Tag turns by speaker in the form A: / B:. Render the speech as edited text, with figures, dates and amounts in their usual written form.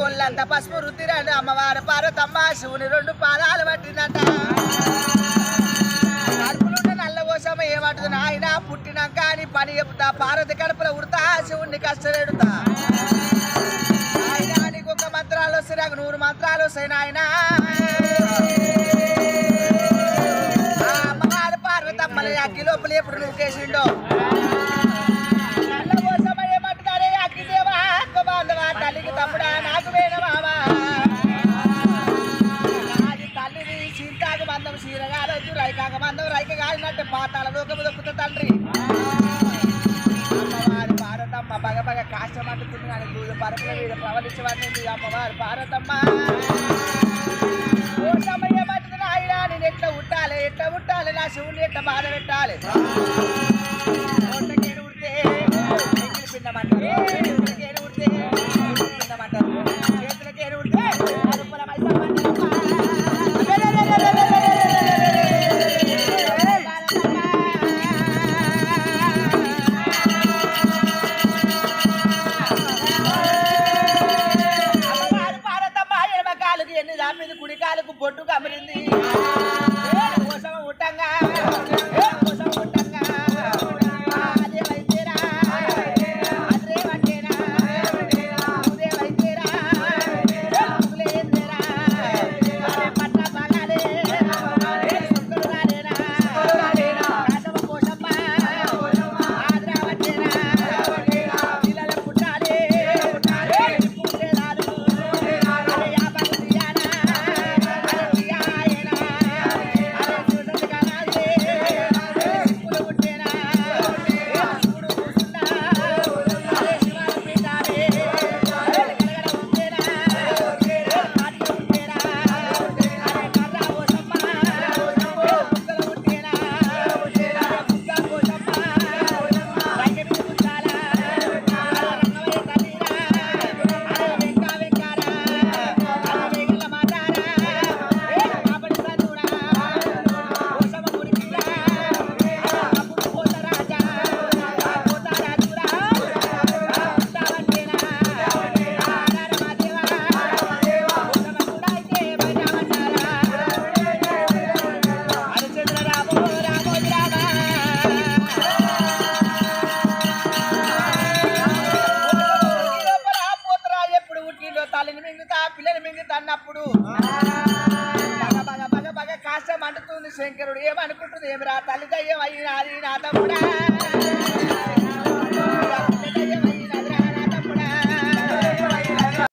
A: ఒళ్ళంత పసుపు రుద్దిరాడు అమ్మవారు పార్వతమ్మ శివుని 2 పాదాలు పట్టిందంట. కడుపులుంటే నల్ల కోసమ ఏమంటుంది నాయన పుట్టినాక అని పని చెప్తా పార్వతి కడుపులో ఉడతా శివుణ్ణి కష్టపెడుతా ఆయన నీకు 1 మంత్రాలు వస్తే నాకు 100 మంత్రాలు వస్తాయి నాయన. అమ్మవారు పార్వతమ్మని అగ్గి లోపల ఎప్పుడు నువ్వు కేసిండో తల్లికి తమ్ముడా నాకు వేణ బాబా నాది తల్లిని సీతాకు మందం సీరగాలొద్దు రైకాక మందం రైక కాలినట్టే పాతాల లోకము దొక్కుతా తండ్రి. అమ్మవారి పార్వతమ్మ బగ కాష్టమంటుతున్నాను దూద పరపుల మీద ప్రవలించవన్నీ అమ్మవారి పార్వతమ్మ ఓటమయ్యమంటుంది ఆయన నేను ఎట్లా ఉట్టాలి నా శివుని ఎట్లా బాధ పెట్టాలి. ఓటకేను ఉడితే పిండమంటారు కుడి కాలుకు బొట్టు కమిరింది కోసం ఉట్టంగా తల్లిని మింగుతా పిల్లని మింగుతా అన్నప్పుడు బగ కాష్టం అంటుతుంది శంకరుడు ఏమనుకుంటుంది ఏమిరా తల్లి దయ్యం అయినా నా తమ్ముడా